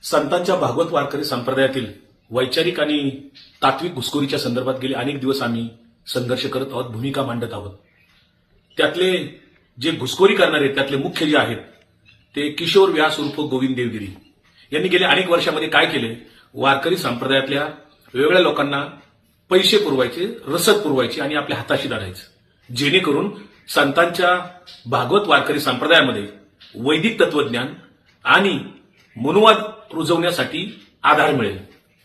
संतांच्या भागवत वारकरी संप्रदायातील वैचारिक आणि तात्विक घुसखोरीच्या संदर्भात गेले अनेक दिवस आम्ही संघर्ष करत आहोत, भूमिका मांडत आहोत. त्यातले जे घुसखोरी करणारे त्यातले मुख्य जे आहेत ते किशोर व्यास उर्फ गोविंद देवगिरी यांनी गेल्या अनेक वर्षामध्ये काय केले, वारकरी संप्रदायातल्या वेगवेगळ्या लोकांना पैसे पुरवायचे, रसद पुरवायचे आणि आपल्या हाताशी धरायचे, जेणेकरून संतांच्या भागवत वारकरी संप्रदायामध्ये वैदिक तत्वज्ञान आणि मनुवाद रुजवण्यासाठी आधार मिळेल.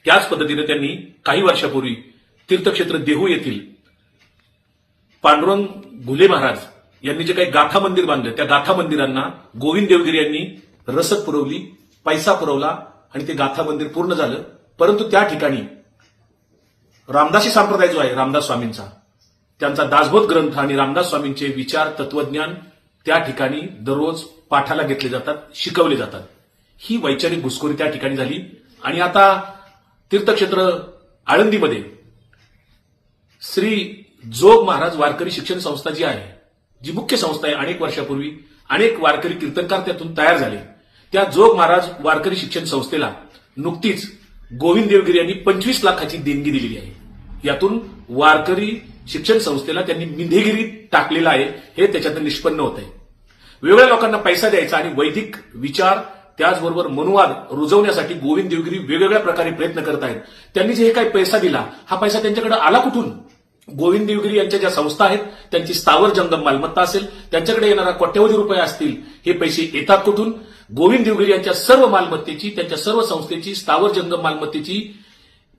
त्याच पद्धतीने त्यांनी काही वर्षापूर्वी तीर्थक्षेत्र देहू येथील पांडुरंग घुले महाराज यांनी जे काही गाथा मंदिर बांधले, त्या गाथा मंदिरांना गोविंद देवगिरी यांनी रसद पुरवली, पैसा पुरवला आणि ते गाथा मंदिर पूर्ण झालं. परंतु त्या ठिकाणी रामदासी संप्रदाय जो आहे रामदास स्वामींचा, त्यांचा दासबोध ग्रंथ आणि रामदास स्वामींचे विचार तत्वज्ञान त्या ठिकाणी दररोज पाठाला घेतले जातात, शिकवले जातात. ही वैचारिक घुसखोरी त्या ठिकाणी झाली. आणि आता तीर्थक्षेत्र आळंदीमध्ये श्री जोग महाराज वारकरी शिक्षण संस्था जी आहे, जी मुख्य संस्था आहे, अनेक वर्षापूर्वी अनेक वारकरी कीर्तनकार त्यातून तयार झाले. त्या जोग महाराज वारकरी शिक्षण संस्थेला नुकतीच गोविंद देवगिरी यांनी 25 लाखाची देणगी दिलेली आहे. यातून वारकरी शिक्षण संस्थेला त्यांनी मिंधेगिरी टाकलेला आहे हे त्याच्यातून निष्पन्न होत आहे. वेगवेगळ्या लोकांना पैसा द्यायचा आणि वैदिक विचार त्याचबरोबर मनुवाद रुजवण्यासाठी गोविंद देवगिरी वेगवेगळ्या प्रकारे प्रयत्न करत आहेत. त्यांनी जे काही पैसा दिला, हा पैसा त्यांच्याकडे आला कुठून? गोविंद देवगिरी यांच्या ज्या संस्था आहेत त्यांची स्थावर जंगम मालमत्ता असेल, त्यांच्याकडे येणारा कोट्यवधी रुपये असतील, हे पैसे येतात कुठून? गोविंद देवगिरी यांच्या सर्व मालमत्तेची, त्यांच्या सर्व संस्थेची स्थावर जंगम मालमत्तेची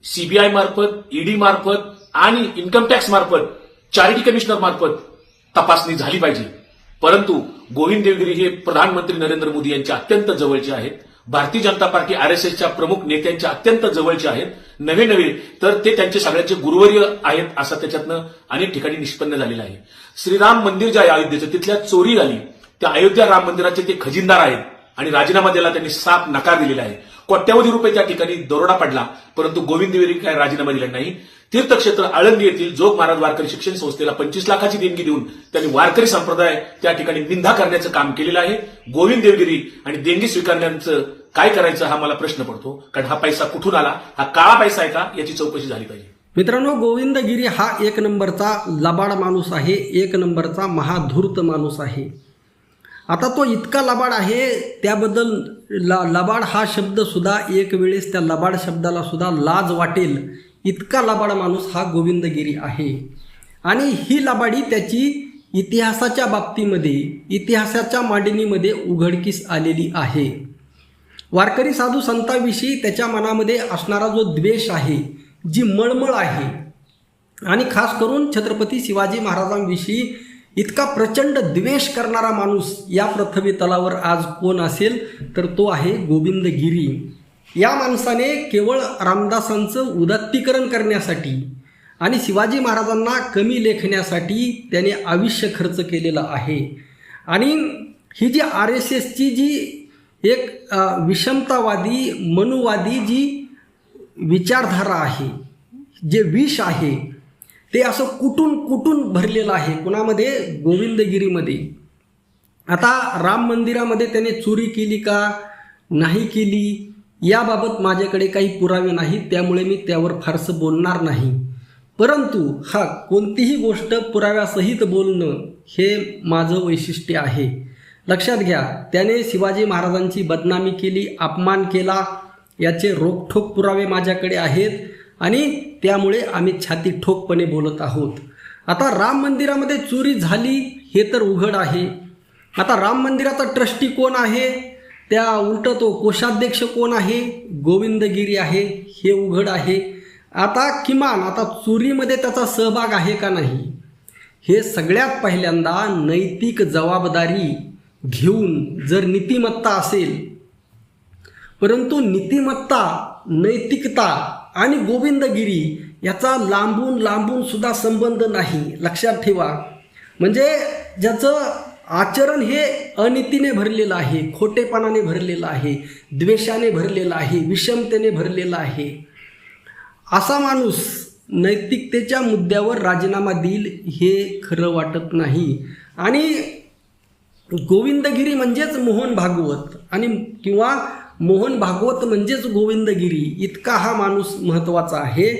सीबीआय मार्फत, ईडी मार्फत आणि इन्कम टॅक्स मार्फत, चॅरिटी कमिशनर मार्फत तपासणी झाली पाहिजे. परंतु गोविंद देवगिरी हे प्रधानमंत्री नरेंद्र मोदी यांच्या अत्यंत जवळचे आहेत, भारतीय जनता पार्टी आरएसएसच्या प्रमुख नेत्यांच्या अत्यंत जवळचे आहेत. नवे तर ते त्यांचे सगळ्यांचे गुरुवर्य आहेत, असं त्याच्यातनं अनेक ठिकाणी निष्पन्न झालेलं आहे. श्रीराम मंदिर जे आहे अयोध्येचं, तिथल्या चोरी झाली. त्या अयोध्या राम मंदिराचे ते खजिनदार आहेत आणि राजीनामा द्यायला त्यांनी साफ नकार दिलेला आहे. कोट्यवधी रुपये त्या ठिकाणी दरोडा पडला, परंतु गोविंद देवगिरी काय राजीनामा दिला नाही. तीर्थक्षेत्र आळंदी येथील जोग महाराज वारकरी शिक्षण संस्थेला 25 लाखाची देणगी देऊन त्यांनी वारकरी संप्रदाय त्या ठिकाणी निंदा करण्याचं काम केलेलं आहे. गोविंद देवगिरी आणि देणगी स्वीकारण्याचं काय करायचं हा मला प्रश्न पडतो, कारण हा पैसा कुठून आला, हा काळा पैसा आहे का, याची चौकशी झाली पाहिजे. मित्रांनो, गोविंद गिरी हा एक नंबरचा लबाड माणूस आहे, एक नंबरचा महाधूर्त माणूस आहे. आता तो इतका लबाड आहे, त्याबद्दल लबाड हा शब्द सुद्धा एक वेळेस त्या लबाड शब्दाला सुद्धा लाज वाटेल इतका लबाड माणूस हा गोविंद गिरी आहे. आणि ही लबाडी त्याची इतिहासाच्या बाबतीमध्ये, इतिहासाच्या मांडणीमध्ये उघडकीस आलेली आहे. वारकरी साधू संतांविषयी त्याच्या मनामध्ये असणारा जो द्वेष आहे, जी मळमळ आहे, आणि खास करून छत्रपती शिवाजी महाराजांविषयी इतका प्रचंड द्वेष करणारा माणूस या पृथ्वी तलावर आज कोण असेल तर तो आहे गोविंद गिरी. या माणसाने केवळ रामदासांचं उदात्तीकरण करण्यासाठी आणि शिवाजी महाराजांना कमी लेखण्यासाठी त्याने आयुष्य खर्च केलेलं आहे. आणि ही जी RSSची जी एक विषमतावादी, मनुवादी जी विचारधारा आहे, जे विष आहे, ते असं कुठून भरलेलं आहे कुणामध्ये? गोविंद गिरीमध्ये. आता राम मंदिरामध्ये त्याने चोरी केली का नाही केली याबाबत माझ्याकडे काही पुरावे नाहीत, त्यामुळे मी त्यावर फारसं बोलणार नाही. परंतु कोणतीही गोष्ट पुराव्यासहित बोलणं हे माझं वैशिष्ट्य आहे. लक्षात घ्या, त्याने शिवाजी महाराजांची बदनामी केली, अपमान केला, याचे रोखठोक पुरावे माझ्याकडे आहेत आणि त्यामुळे आम्ही छाती ठोकपणे बोलत आहोत. आता राम मंदिरामध्ये चोरी झाली हे तर उघड आहे. आता राम मंदिराचा ट्रस्टी कोण आहे, त्या उलट तो कोषाध्यक्ष कोण आहे, गोविंद गिरी आहे, हे उघड आहे. आता किमान आता चोरीमध्ये त्याचा सहभाग आहे का नाही, हे सगळ्यात पहिल्यांदा नैतिक जबाबदारी घेऊन, जर नीतिमत्ता असेल, परंतु नीतिमत्ता, नैतिकता आणि गोविंदगिरी याचा लांबून सुद्धा संबंध नाही. लक्षात ठेवा. म्हणजे ज्याचं आचरण हे अनितीने भरलेलं आहे, खोटेपणाने भरलेलं आहे, द्वेषाने भरलेलं आहे, विषमतेने भरलेलं आहे, असा माणूस नैतिकतेच्या मुद्द्यावर राजीनामा देईल हे खरं वाटत नाही. आणि गोविंदगिरी म्हणजेच मोहन भागवत आणि किंवा मोहन भागवत म्हणजेच गोविंदगिरी इतका हा माणूस महत्त्वाचा आहे.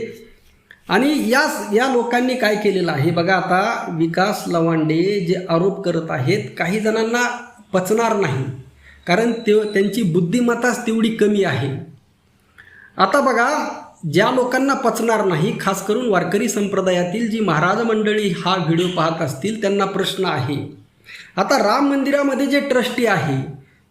आणि या लोकांनी काय केलेलं आहे बघा. आता विकास लवांडे जे आरोप करत आहेत काही जणांना पचणार नाही, कारण त्यांची बुद्धिमत्ताच तेवढी कमी आहे. आता बघा, ज्या लोकांना पचणार नाही, खास करून वारकरी संप्रदायातील जी महाराज मंडळी हा व्हिडिओ पाहत असतील त्यांना प्रश्न आहे. आता राम मंदिरामध्ये जे ट्रस्टी आहे,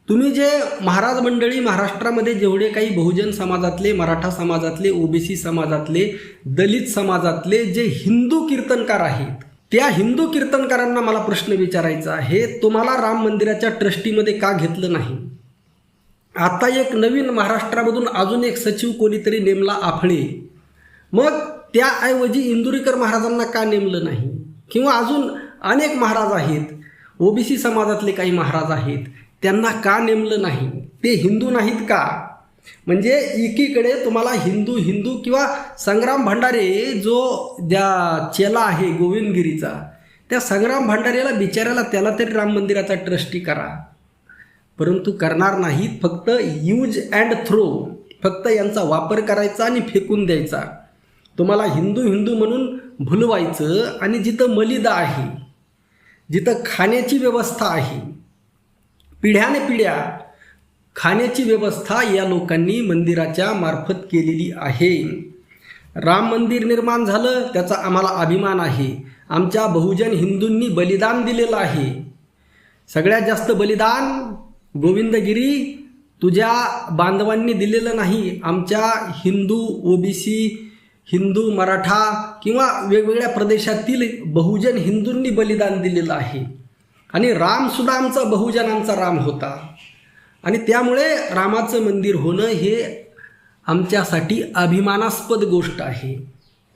तुम्ही जे महाराज मंडळी महाराष्ट्रामध्ये जेवढे काही बहुजन समाजातले, मराठा समाजातले, ओबीसी समाजातले, दलित समाजातले जे हिंदू कीर्तनकार आहेत, त्या हिंदू कीर्तनकारांना मला प्रश्न विचारायचा आहे, तुम्हाला राम मंदिराच्या ट्रस्टीमध्ये का घेतलं नाही? आता एक नवीन महाराष्ट्रामधून अजून एक सचिव कोणीतरी नेमला आफळे, मग त्याऐवजी इंदुरीकर महाराजांना का नेमलं नाही? किंवा अजून अनेक महाराज आहेत, ओबीसी समाजातले काही महाराज आहेत, त्यांना का नेमलं नाही? ते हिंदू नाहीत का? म्हणजे एकीकडे तुम्हाला हिंदू किंवा संग्राम भंडारे जो ज्या चेला आहे गोविंदगिरीचा, त्या संग्राम भंडारेला बिचाऱ्याला त्याला तरी राम मंदिराचा ट्रस्टी करा, परंतु करणार नाहीत. फक्त यूज अँड थ्रो, फक्त यांचा वापर करायचा आणि फेकून द्यायचा. तुम्हाला हिंदू म्हणून भुलवायचं. आणि जिथं मलिदा आहे, जिथं खाण्याची व्यवस्था आहे, पिढ्याने पिढ्या खाण्याची व्यवस्था या लोकांनी मंदिराच्या मार्फत केलेली आहे. राम मंदिर निर्माण झालं त्याचा आम्हाला अभिमान आहे. आमच्या बहुजन हिंदूंनी बलिदान दिलेलं आहे. सगळ्यात जास्त बलिदान गोविंदगिरी तुझ्या बांधवांनी दिलेलं नाही. आमच्या हिंदू, ओबीसी, हिंदू, मराठा किंवा वेगवेगळ्या प्रदेशातील बहुजन हिंदूंनी बलिदान दिलेलं आहे. आणि रामसुद्धा आमचा बहुजनांचा राम होता. आणि त्यामुळे रामाचं मंदिर होणं हे आमच्यासाठी अभिमानास्पद गोष्ट आहे.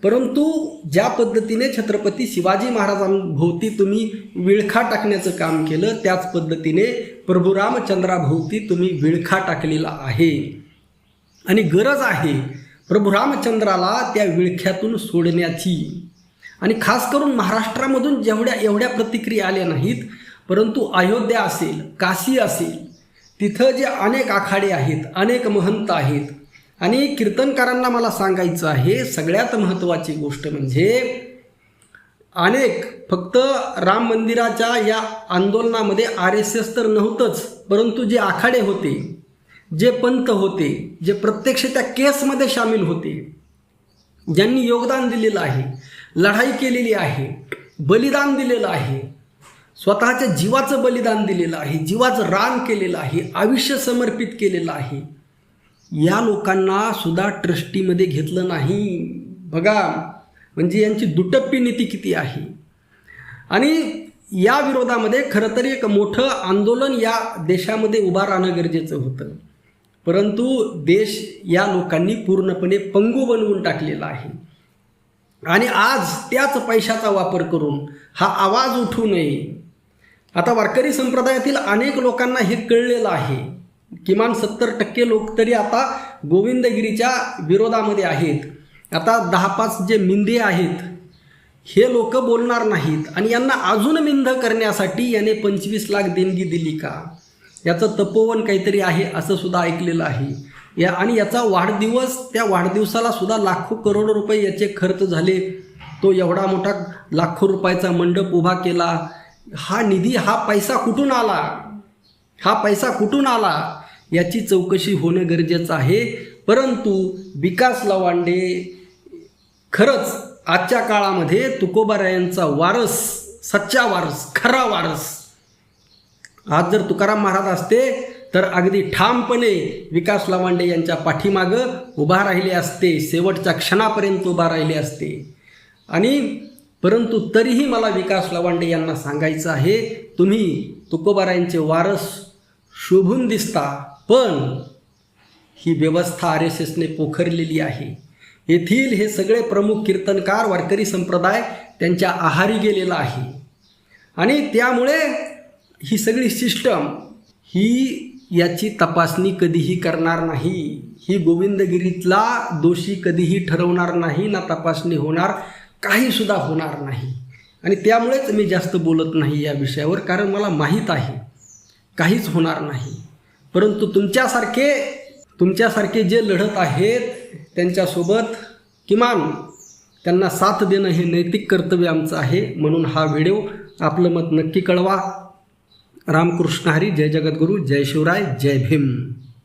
परंतु ज्या पद्धतीने छत्रपती शिवाजी महाराजांभोवती तुम्ही विळखा टाकण्याचं काम केलं, त्याच पद्धतीने प्रभू रामचंद्राभोवती तुम्ही विळखा टाकलेला आहे. आणि गरज आहे प्रभू रामचंद्राला त्या विळख्यातून सोडण्याची. आणि खास करून महाराष्ट्रामधून एवढ्या प्रतिक्रिया आल्या नाहीत, परंतु अयोध्या असेल, काशी असेल, तिथं जे अनेक आखाडे आहेत, अनेक महंत आहेत. आणि कीर्तनकारांना मला सांगायचं आहे, सगळ्यात महत्त्वाची गोष्ट म्हणजे अनेक फक्त राम मंदिराच्या या आंदोलनामध्ये RSS तर नव्हतंच, परंतु जे आखाडे होते, जे पंथ होते, जे प्रत्यक्ष त्या केसमध्ये सामील होते, ज्यांनी योगदान दिलेलं आहे, लढाई केलेली आहे, बलिदान दिलेलं आहे, स्वतःच्या जीवाचं बलिदान दिलेलं आहे, जीवाचं रान केलेलं आहे, आयुष्य समर्पित केलेलं आहे, या लोकांना सुद्धा ट्रस्टीमध्ये घेतलं नाही. बघा म्हणजे यांची दुटप्पी नीती किती आहे. आणि या विरोधामध्ये खरं तर एक मोठं आंदोलन या देशामध्ये उभा राहणं गरजेचं होतं, परंतु देश या लोकांनी पूर्णपणे पंगू बनवून टाकलेला आहे. आणि आज त्याच पैशाचा वापर करून हा आवाज उठू नये. आता वारकरी संप्रदायातील अनेक लोकांना हे कळलेलं आहे. किमान 70% लोक तरी आता गोविंदगिरीच्या विरोधामध्ये आहेत. आता 10-5 जे मिंदे आहेत हे लोक बोलणार नाहीत. आणि यांना अजून मिंद करण्यासाठी याने 25 लाख देणगी दिली का? याचं तपोवन काहीतरी आहे असं सुद्धा ऐकलेलं आहे. आणि याचा वाढदिवस, त्या वाढदिवसाला सुद्धा लाखो करोड रुपये याचे खर्च झाले. तो एवढा मोठा लाखो रुपयाचा मंडप उभा केला. हा निधी, हा पैसा कुठून आला? हा पैसा कुठून आला याची चौकशी होणं गरजेचं आहे. परंतु विकास लवांडे खरंच आजच्या काळामध्ये तुकोबारायांचा वारस, सच्चा वारस, खरा वारस. आज जर तुकाराम महाराज असते तर अगदी ठामपणे विकास लवांडे यांच्या पाठीमागं उभा राहिले असते, शेवटच्या क्षणापर्यंत उभा राहिले असते. आणि परंतु तरीही मला विकास लवांडे यांना सांगायचं आहे, तुम्ही तुकोबारायांचे वारस शोभून दिसता, पण ही व्यवस्था RSSने पोखरलेली आहे. येथील हे सगळे प्रमुख कीर्तनकार, वारकरी संप्रदाय त्यांच्या आहारी गेलेला आहे. आणि त्यामुळे ही सगळी सिस्टम ही याची तपासणी कधीही करणार नाही. ही गोविंदगिरीतला दोषी कधीही ठरवणार नाही, ना तपासणी होणार, काही सुद्धा होणार नाही. आणि त्यामुळेच मी जास्त बोलत नाही या विषयावर, कारण मला माहीत आहे काहीच होणार नाही. परंतु तुमच्यासारखे तुमच्यासारखे जे लढत आहेत त्यांच्यासोबत किमान त्यांना साथ देणं हे नैतिक कर्तव्य आमचं आहे. म्हणून हा व्हिडिओ आपलं मत नक्की कळवा. रामकृष्ण हरी. जय जगद्गुरू. जय शिवराय. जय भीम.